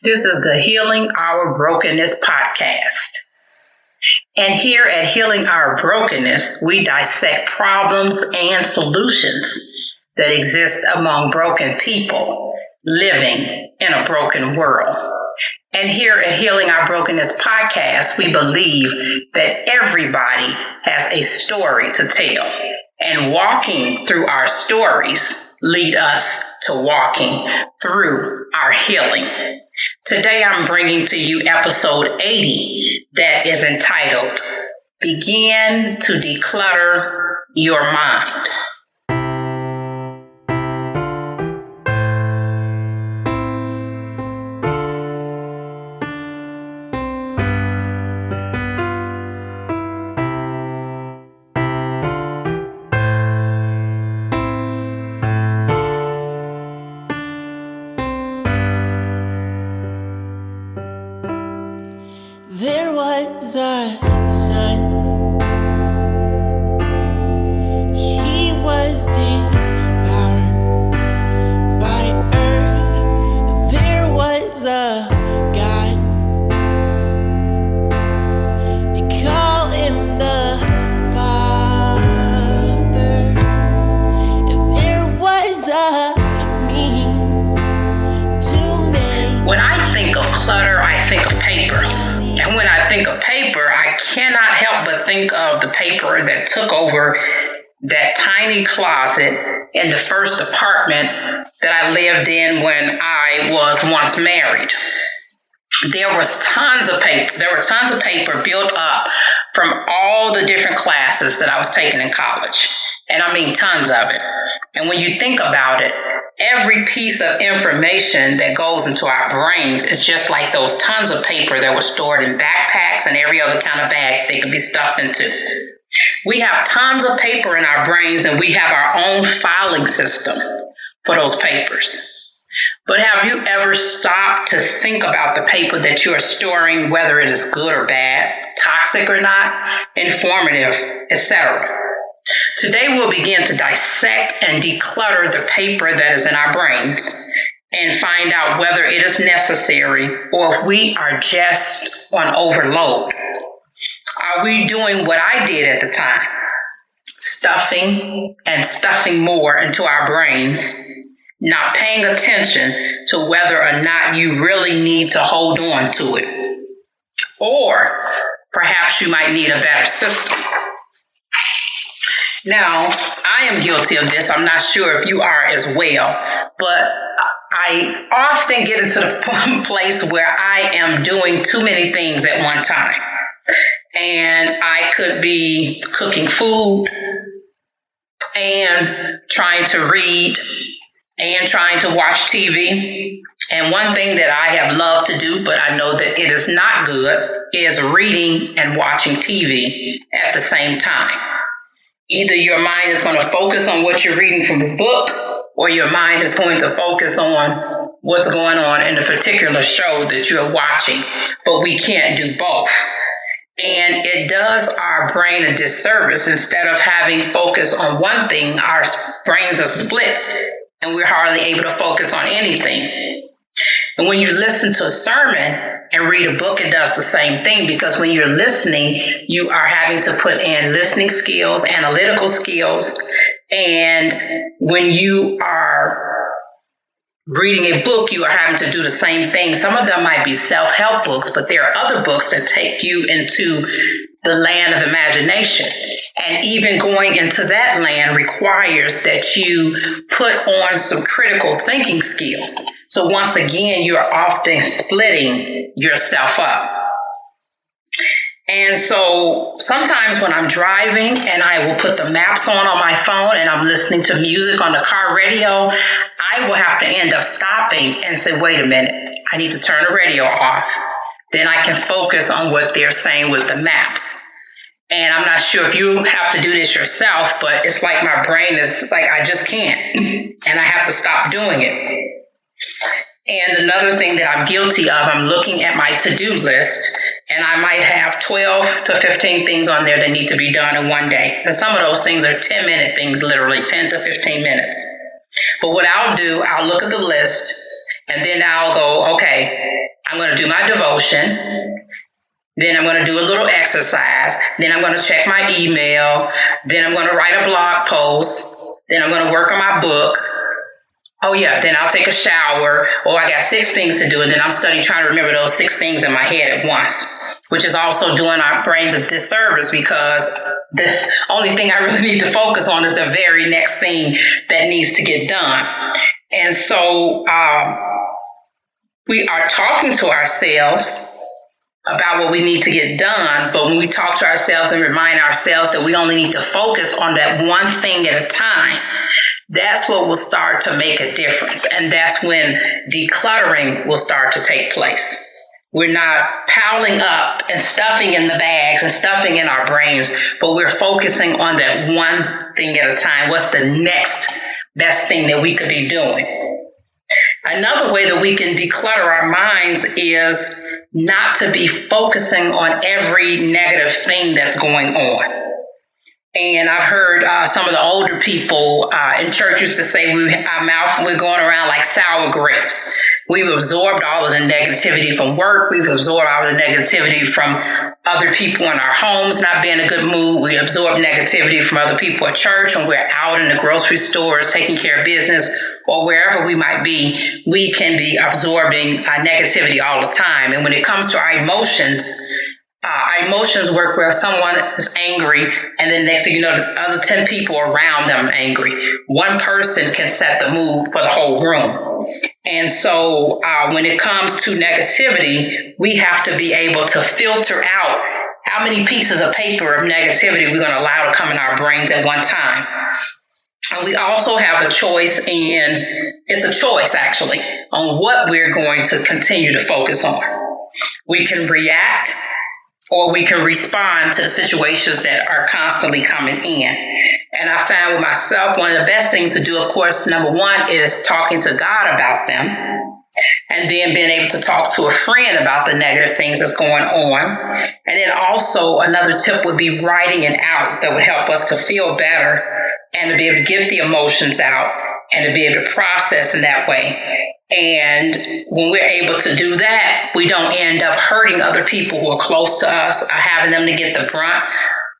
This is the Healing Our Brokenness podcast. And here at Healing Our Brokenness, we dissect problems and solutions that exist among broken people living in a broken world. And here at Healing Our Brokenness podcast, we believe that everybody has a story to tell. And walking through our stories lead us to walking through our healing. Today, I'm bringing to you episode 80 that is entitled, Begin to Declutter Your Mind. There was a son, he was devoured by earth. There was a God, they call him the Father. There was a means to make. When I think of clutter, I think of paper. And when I think of paper, I cannot help but think of the paper that took over that tiny closet in the first apartment that I lived in when I was once married. There was tons of paper. There were tons of paper built up from all the different classes that I was taking in college. And I mean tons of it. And when you think about it, every piece of information that goes into our brains is just like those tons of paper that were stored in backpacks and every other kind of bag they could be stuffed into. We have tons of paper in our brains, and we have our own filing system for those papers. But have you ever stopped to think about the paper that you are storing, whether it is good or bad, toxic or not, informative, etc.? Today we'll begin to dissect and declutter the paper that is in our brains and find out whether it is necessary or if we are just on overload. Are we doing what I did at the time? Stuffing and stuffing more into our brains, not paying attention to whether or not you really need to hold on to it. Or perhaps you might need a better system. Now, I am guilty of this. I'm not sure if you are as well, but I often get into the place where I am doing too many things at one time. And I could be cooking food and trying to read and trying to watch TV. And one thing that I have loved to do, but I know that it is not good, is reading and watching TV at the same time. Either your mind is going to focus on what you're reading from the book, or your mind is going to focus on what's going on in a particular show that you're watching. But we can't do both. And it does our brain a disservice. Instead of having focus on one thing, our brains are split, and we're hardly able to focus on anything. And when you listen to a sermon and read a book, it does the same thing, because when you're listening, you are having to put in listening skills, analytical skills. And when you are reading a book, you are having to do the same thing. Some of them might be self-help books, but there are other books that take you into the land of imagination. And even going into that land requires that you put on some critical thinking skills. So once again, you're often splitting yourself up. And so sometimes when I'm driving and I will put the maps on my phone and I'm listening to music on the car radio, I will have to end up stopping and say, wait a minute, I need to turn the radio off. Then I can focus on what they're saying with the maps. And I'm not sure if you have to do this yourself, but it's like my brain is like, I just can't. And I have to stop doing it. And another thing that I'm guilty of, I'm looking at my to-do list, and I might have 12 to 15 things on there that need to be done in one day. And some of those things are 10-minute things, literally 10 to 15 minutes. But what I'll do, I'll look at the list, and then I'll go, okay, I'm going to do my devotion. Then I'm going to do a little exercise. Then I'm going to check my email. Then I'm going to write a blog post. Then I'm going to work on my book. Oh, yeah. Then I'll take a shower. Oh, I got 6 things to do. And then I'm trying to remember those 6 things in my head at once, which is also doing our brains a disservice because the only thing I really need to focus on is the very next thing that needs to get done. And so we are talking to ourselves about what we need to get done. But when we talk to ourselves and remind ourselves that we only need to focus on that one thing at a time, that's what will start to make a difference. And that's when decluttering will start to take place. We're not piling up and stuffing in the bags and stuffing in our brains, but we're focusing on that one thing at a time. What's the next best thing that we could be doing? Another way that we can declutter our minds is not to be focusing on every negative thing that's going on. And I've heard some of the older people in church used to say we're going around like sour grapes. We've absorbed all of the negativity from work. We've absorbed all the negativity from other people in our homes not being in a good mood. We absorb negativity from other people at church when we're out in the grocery stores taking care of business or wherever we might be. We can be absorbing negativity all the time. And when it comes to our emotions work where someone is angry and then next thing you know, the other 10 people around them are angry. One person can set the mood for the whole room. And so when it comes to negativity, we have to be able to filter out how many pieces of paper of negativity we're going to allow to come in our brains at one time. And we also have a choice it's a choice actually, on what we're going to continue to focus on. We can react or we can respond to the situations that are constantly coming in. And I found with myself, one of the best things to do, of course, number one is talking to God about them. And then being able to talk to a friend about the negative things that's going on. And then also another tip would be writing it out that would help us to feel better and to be able to get the emotions out and to be able to process in that way. And when we're able to do that, we don't end up hurting other people who are close to us or having them to get the brunt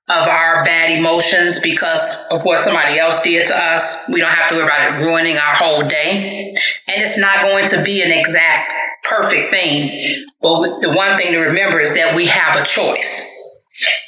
of our bad emotions because of what somebody else did to us. We don't have to worry about it ruining our whole day. And it's not going to be an exact perfect thing. But the one thing to remember is that we have a choice.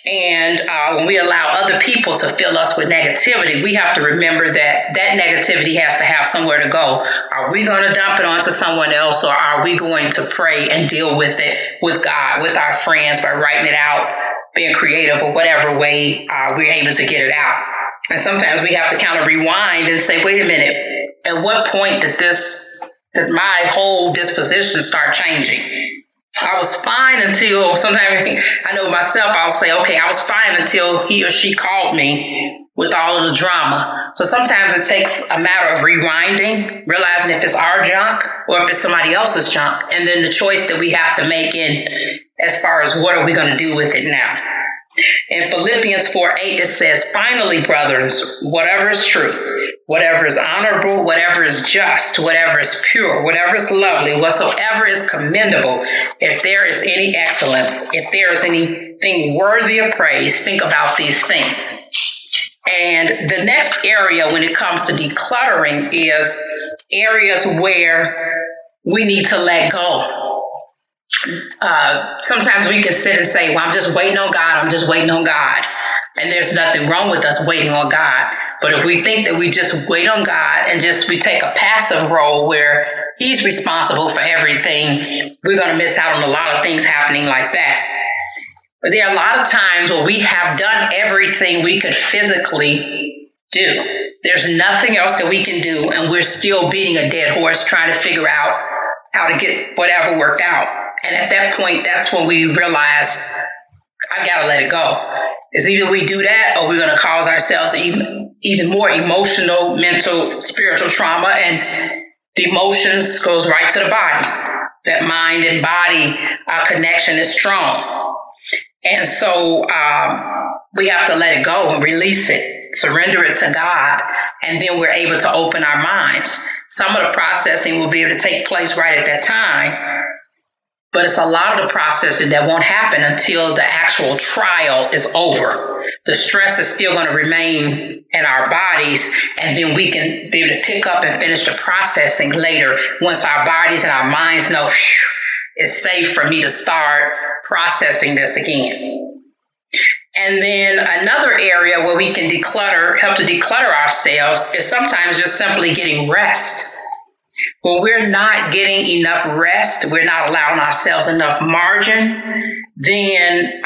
And when we allow other people to fill us with negativity, we have to remember that that negativity has to have somewhere to go. Are we going to dump it onto someone else, or are we going to pray and deal with it with God, with our friends, by writing it out, being creative, or whatever way we're able to get it out? And sometimes we have to kind of rewind and say, wait a minute, at what point did my whole disposition start changing? I was fine until sometimes I know myself, I'll say, okay, I was fine until he or she called me with all of the drama. So sometimes it takes a matter of rewinding, realizing if it's our junk or if it's somebody else's junk, and then the choice that we have to make in as far as what are we going to do with it now. In Philippians 4:8, it says, finally, brothers, whatever is true, whatever is honorable, whatever is just, whatever is pure, whatever is lovely, whatsoever is commendable, if there is any excellence, if there is anything worthy of praise, think about these things. And the next area when it comes to decluttering is areas where we need to let go. Sometimes we can sit and say, well, I'm just waiting on God. I'm just waiting on God. And there's nothing wrong with us waiting on God. But if we think that we just wait on God and we take a passive role where he's responsible for everything, we're going to miss out on a lot of things happening like that. But there are a lot of times where we have done everything we could physically do. There's nothing else that we can do, and we're still beating a dead horse trying to figure out how to get whatever worked out. And at that point, that's when we realize, I got to let it go. It's either we do that or we're going to cause ourselves even more emotional, mental, spiritual trauma. And the emotions goes right to the body. That mind and body connection is strong. And so we have to let it go and release it, surrender it to God. And then we're able to open our minds. Some of the processing will be able to take place right at that time. But it's a lot of the processing that won't happen until the actual trial is over. The stress is still going to remain in our bodies, and then we can be able to pick up and finish the processing later once our bodies and our minds know it's safe for me to start processing this again. And then another area where we can help to declutter ourselves is sometimes just simply getting rest. When we're not getting enough rest, we're not allowing ourselves enough margin, then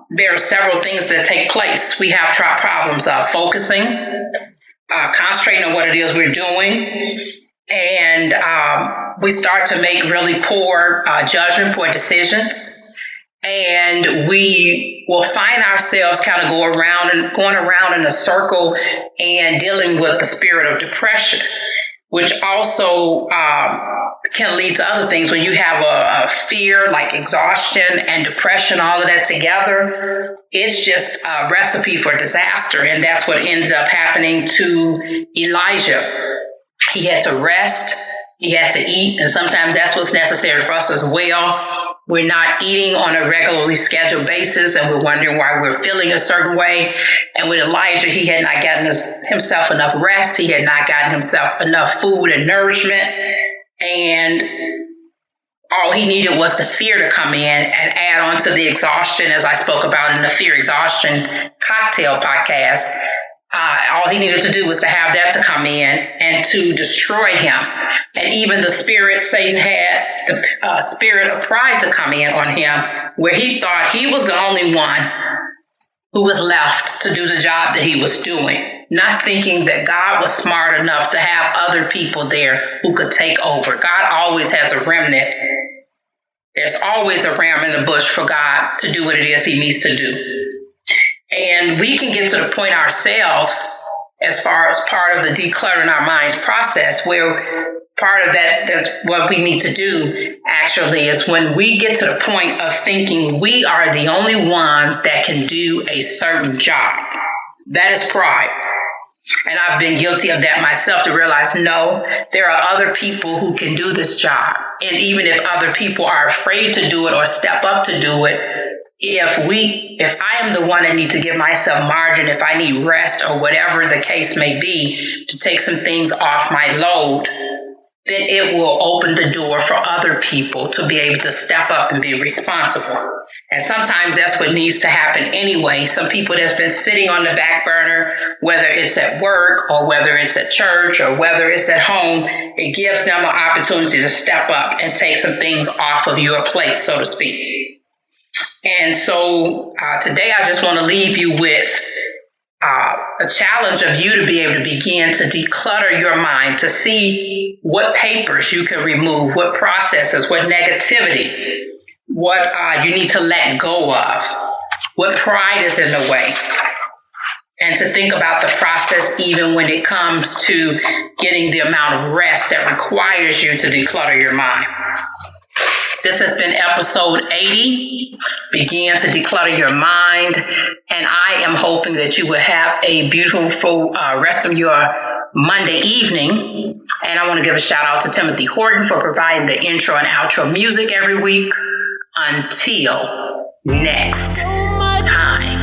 there are several things that take place. We have problems focusing, concentrating on what it is we're doing, and we start to make really poor judgment, poor decisions. And we will find ourselves kind of going around in a circle and dealing with the spirit of depression, which also can lead to other things. When you have a fear like exhaustion and depression, all of that together, it's just a recipe for disaster. And that's what ended up happening to Elijah. He had to rest, he had to eat, and sometimes that's what's necessary for us as well. We're not eating on a regularly scheduled basis, and we're wondering why we're feeling a certain way. And with Elijah, he had not gotten himself enough rest. He had not gotten himself enough food and nourishment. And all he needed was the fear to come in and add on to the exhaustion, as I spoke about in the Fear Exhaustion Cocktail podcast. All he needed to do was to have that to come in and to destroy him. And even the spirit, Satan had the spirit of pride to come in on him, where he thought he was the only one who was left to do the job that he was doing, not thinking that God was smart enough to have other people there who could take over. God always has a remnant. There's always a ram in the bush for God to do what it is he needs to do. And we can get to the point ourselves, as far as part of the decluttering our minds process, where part of that's what we need to do actually is when we get to the point of thinking we are the only ones that can do a certain job. That is pride. And I've been guilty of that myself, to realize, no, there are other people who can do this job. And even if other people are afraid to do it or step up to do it, if I am the one that needs to give myself margin, if I need rest or whatever the case may be, to take some things off my load, then it will open the door for other people to be able to step up and be responsible. And sometimes that's what needs to happen anyway. Some people that's been sitting on the back burner, whether it's at work or whether it's at church or whether it's at home, it gives them an opportunity to step up and take some things off of your plate, so to speak. And so today I just want to leave you with a challenge of you to be able to begin to declutter your mind, to see what papers you can remove, what processes, what negativity, what you need to let go of, what pride is in the way, and to think about the process even when it comes to getting the amount of rest that requires you to declutter your mind. This has been episode 80, Begin to Declutter Your Mind, and I am hoping that you will have a beautiful rest of your Monday evening. And I want to give a shout out to Timothy Horton for providing the intro and outro music every week. Until next time.